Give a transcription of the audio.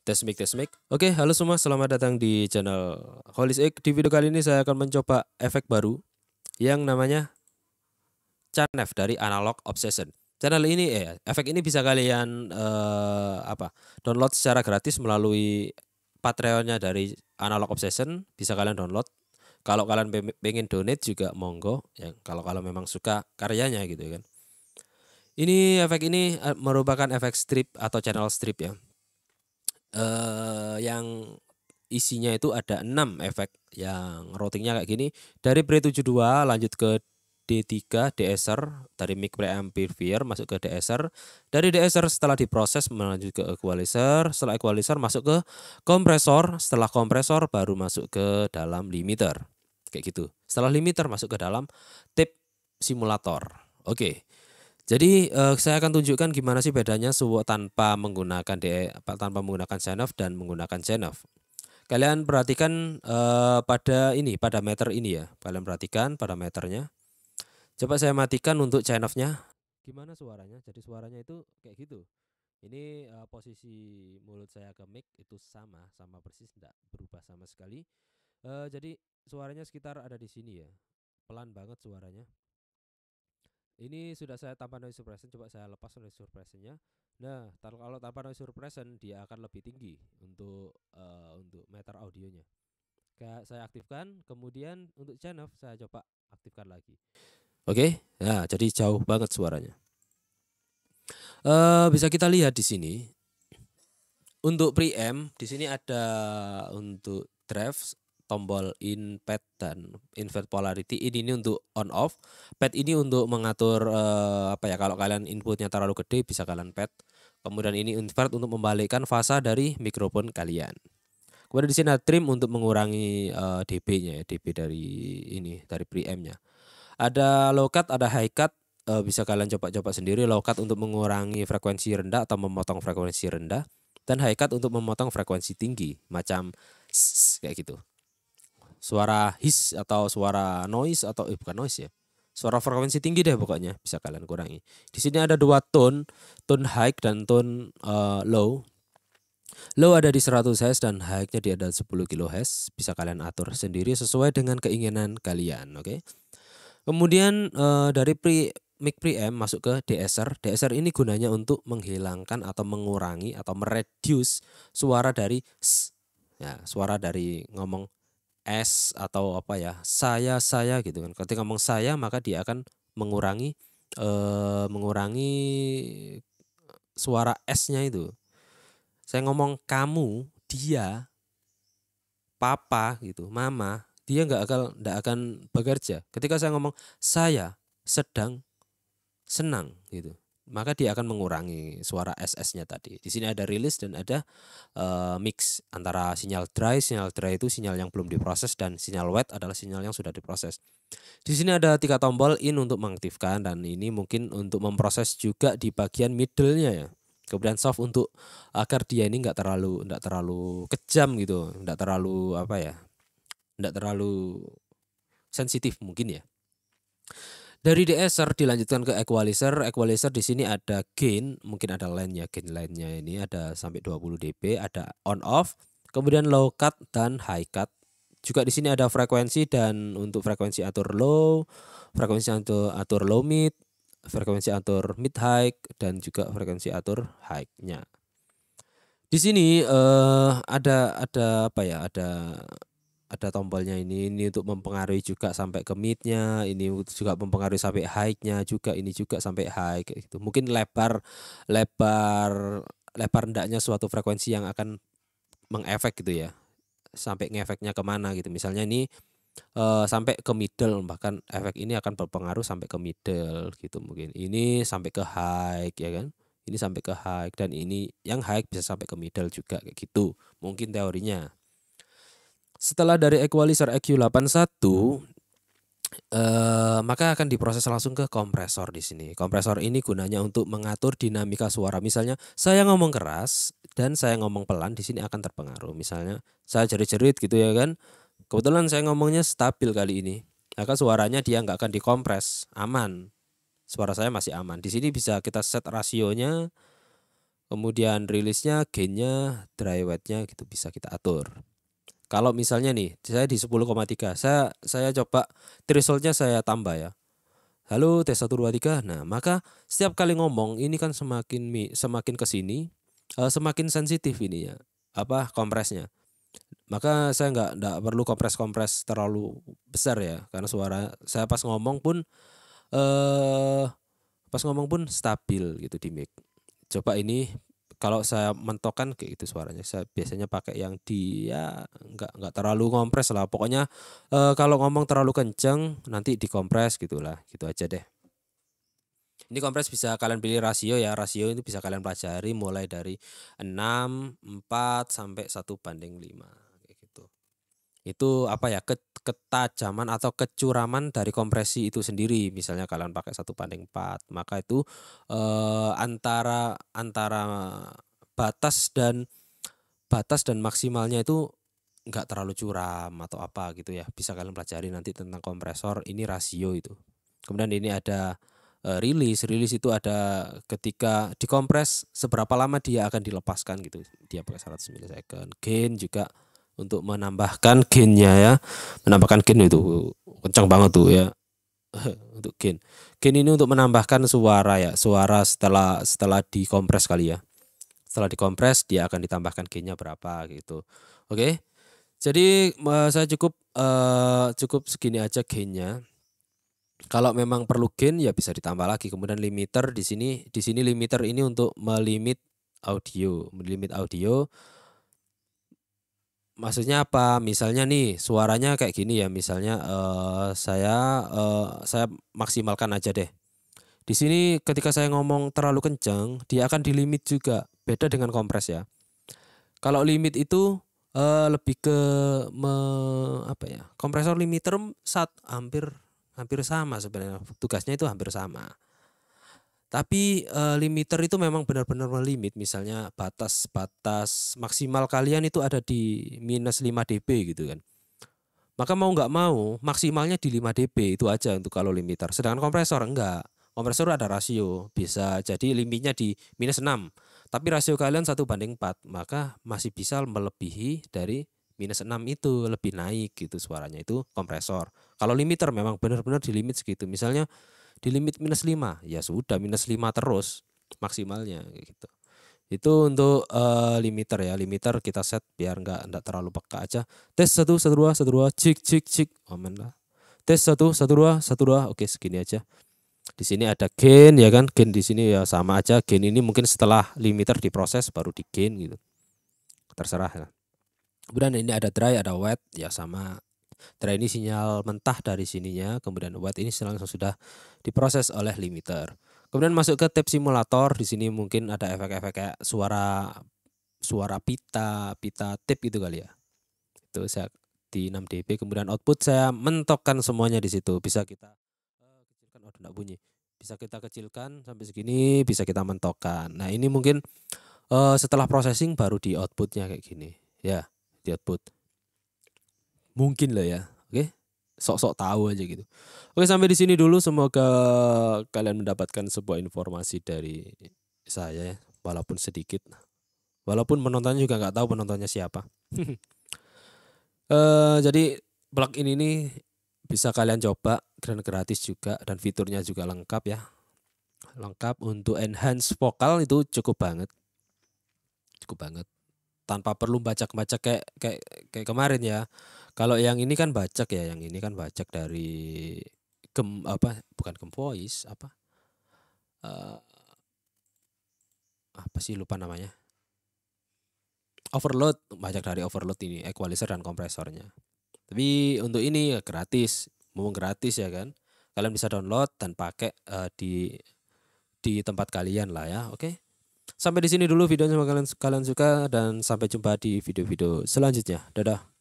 Tes mic, tes mic. Oke, halo semua, selamat datang di channel Holis Egg. Di video kali ini saya akan mencoba efek baru yang namanya Chanef dari Analog Obsession. Efek ini bisa kalian download secara gratis melalui Patreonnya dari Analog Obsession, bisa kalian download. Kalau kalian pengen donate juga monggo, ya kalau memang suka karyanya gitu kan. Efek ini merupakan efek strip atau channel strip ya. Yang isinya itu ada 6 efek yang routingnya kayak gini. Dari Pre72 lanjut ke D3 DSR, dari mic preamplifier masuk ke DSR. Dari DSR setelah diproses melanjut ke equalizer, setelah equalizer masuk ke kompresor, setelah kompresor baru masuk ke dalam limiter. Kayak gitu. Setelah limiter masuk ke dalam tape simulator. Oke. Jadi saya akan tunjukkan gimana sih bedanya tanpa menggunakan Chanef dan menggunakan Chanef. Kalian perhatikan pada meter ini ya. Kalian perhatikan pada meternya. Coba saya matikan untuk Chanef-nya. Gimana suaranya? Jadi suaranya itu kayak gitu. Ini posisi mulut saya ke mic itu sama persis, tidak berubah sama sekali. Jadi suaranya sekitar ada di sini ya. Pelan banget suaranya. Ini sudah saya tambah noise suppression, coba saya lepas noise suppressionnya. Nah, kalau tanpa noise suppression dia akan lebih tinggi untuk meter audionya. Kayak saya aktifkan, kemudian untuk channel saya coba aktifkan lagi. Oke, nah jadi jauh banget suaranya. Bisa kita lihat di sini. Untuk preamp di sini ada untuk drive, tombol in pad dan invert polarity. Ini untuk on off. Pad ini untuk mengatur kalau kalian inputnya terlalu gede bisa kalian pad. Kemudian ini invert untuk membalikkan fasa dari mikrofon kalian. Kemudian di sini ada trim untuk mengurangi dB-nya ya, dB dari preamp-nya. Ada low cut, ada high cut. Bisa kalian coba-coba sendiri. Low cut untuk mengurangi frekuensi rendah atau memotong frekuensi rendah. Dan high cut untuk memotong frekuensi tinggi, macam kayak gitu. Suara hiss atau suara noise atau bukan noise ya. Suara frekuensi tinggi deh pokoknya bisa kalian kurangi. Di sini ada 2 tone high dan tone low. Low ada di 100 Hz dan high-nya di ada 10 kHz. Bisa kalian atur sendiri sesuai dengan keinginan kalian, oke? Kemudian dari mic preamp masuk ke DSR. DSR ini gunanya untuk menghilangkan atau mengurangi atau mereduce suara dari suara dari ngomong S atau saya gitu kan. Ketika ngomong saya maka dia akan mengurangi suara S-nya itu. Saya ngomong kamu, dia, papa gitu, mama, dia nggak akan bekerja. Ketika saya ngomong saya sedang senang gitu, maka dia akan mengurangi suara SS-nya tadi. Di sini ada release dan ada mix antara sinyal dry. Sinyal dry itu sinyal yang belum diproses dan sinyal wet adalah sinyal yang sudah diproses. Di sini ada 3 tombol in untuk mengaktifkan dan ini mungkin untuk memproses juga di bagian middle-nya ya. Kemudian soft untuk agar dia ini enggak terlalu kejam gitu, enggak terlalu sensitif mungkin ya. Dari DSR dilanjutkan ke equalizer. Equalizer di sini ada gain, mungkin ada line-nya, gain line-nya ini ada sampai 20 dB, ada on off, kemudian low cut dan high cut. Juga di sini ada frekuensi dan untuk frekuensi atur low, frekuensi atur low mid, frekuensi atur mid high dan juga frekuensi atur high-nya. Di sini ada tombolnya ini untuk mempengaruhi juga sampai ke mid-nya, ini juga mempengaruhi sampai high-nya juga, ini juga sampai high kayak gitu. Mungkin lebar hendaknya suatu frekuensi yang akan mengefek gitu ya. Sampai ngefeknya kemana gitu. Misalnya ini sampai ke middle, bahkan efek ini akan berpengaruh sampai ke middle gitu mungkin. Ini sampai ke high ya kan. Ini sampai ke high dan ini yang high bisa sampai ke middle juga kayak gitu. Mungkin teorinya. Setelah dari equalizer EQ81 maka akan diproses langsung ke kompresor di sini. Kompresor ini gunanya untuk mengatur dinamika suara. Misalnya saya ngomong keras dan saya ngomong pelan di sini akan terpengaruh. Misalnya saya jerit-jerit gitu ya kan. Kebetulan saya ngomongnya stabil kali ini. Maka suaranya dia nggak akan dikompres, aman. Suara saya masih aman. Di sini bisa kita set rasionya. kemudian rilisnya, gainnya, dry wetnya gitu bisa kita atur. Kalau misalnya nih saya di 10,3 saya coba thresholdnya saya tambah ya. Halo tes 1 2 3. Nah, maka setiap kali ngomong ini kan semakin ke sini semakin sensitif ini ya kompresnya. Maka saya nggak perlu kompres terlalu besar ya karena suara saya eh pas ngomong pun stabil gitu di mic. Coba ini kalau saya mentokkan kayak gitu suaranya. Saya biasanya pakai yang ya nggak terlalu kompres lah. Pokoknya kalau ngomong terlalu kenceng nanti dikompres gitulah. Gitu aja deh. Ini kompres bisa kalian pilih rasio ya. Rasio itu bisa kalian pelajari mulai dari 6, 4 sampai 1:5 kayak gitu. Itu ketajaman atau kecuraman dari kompresi itu sendiri. Misalnya kalian pakai 1:4, maka itu antara antara batas dan maksimalnya itu nggak terlalu curam atau apa gitu ya. Bisa kalian pelajari nanti tentang kompresor, ini rasio itu. Kemudian ini ada rilis itu ada ketika dikompres seberapa lama dia akan dilepaskan gitu. Dia pakai 100 milisecond. Gain juga untuk menambahkan gainnya ya. Menambahkan gain itu kencang banget tuh ya. Untuk gain. Gain ini untuk menambahkan suara ya. Suara setelah dikompres kali ya. Setelah dikompres dia akan ditambahkan gainnya berapa gitu. Oke. Jadi saya cukup segini aja gainnya. Kalau memang perlu gain ya bisa ditambah lagi. Kemudian limiter di sini limiter ini untuk melimit audio. Maksudnya apa? Misalnya nih suaranya kayak gini ya. Misalnya saya maksimalkan aja deh. Di sini ketika saya ngomong terlalu kencang, dia akan dilimit juga. Beda dengan kompres ya. Kalau limit itu lebih ke kompresor limiter hampir sama sebenarnya. Tugasnya itu hampir sama. Tapi limiter itu memang benar-benar melimit. Misalnya batas maksimal kalian itu ada di minus 5 dB gitu kan. Maka mau nggak mau maksimalnya di 5 dB itu aja untuk kalau limiter. Sedangkan kompresor enggak. Kompresor ada rasio. Bisa jadi limitnya di minus 6. Tapi rasio kalian 1:4. Maka masih bisa melebihi dari minus 6 itu. Lebih naik gitu suaranya itu kompresor. Kalau limiter memang benar-benar di limit segitu. Misalnya di limit minus 5, ya sudah minus 5 terus maksimalnya gitu. Itu untuk limiter ya. Limiter kita set biar enggak terlalu peka aja. Tes 1 1 2 1 2 cik. Aman lah. Tes 1 1 2 1 2. Oke, segini aja. Di sini ada gain ya kan. Gain di sini ya sama aja. Gain ini mungkin setelah limiter diproses baru di gain gitu. Terserah ya. Kemudian ini ada dry, ada wet ya sama. Dry ini sinyal mentah dari sininya, kemudian wet ini langsung sudah diproses oleh limiter. Kemudian masuk ke tape simulator. Di sini mungkin ada efek-efek kayak suara pita tape gitu kali ya. Itu saya di 6 dB. Kemudian output saya mentokkan semuanya di situ. Bisa kita kecilkan, enggak bunyi. Bisa kita kecilkan sampai segini, bisa kita mentokkan. Nah, ini mungkin setelah processing baru di outputnya kayak gini. Ya, di output. Mungkin lah ya. Oke. Sok-sok tahu aja gitu. Oke, sampai di sini dulu. Semoga kalian mendapatkan sebuah informasi dari saya ya, walaupun sedikit. Walaupun penontonnya juga nggak tahu penontonnya siapa. Jadi plugin ini bisa kalian coba dan gratis juga dan fiturnya juga lengkap ya. Lengkap untuk enhance vokal itu cukup banget. Tanpa perlu bacak-bacak kayak kemarin ya. Kalau yang ini kan bacak ya, yang ini kan bacak dari bukan Gem Voice, apa sih lupa namanya. Overload, bacak dari overload ini, equalizer dan kompresornya. Tapi untuk ini gratis, mumpung gratis ya kan. Kalian bisa download dan pakai di tempat kalian lah ya, oke. Sampai di sini dulu videonya, semoga kalian suka dan sampai jumpa di video-video selanjutnya. Dadah.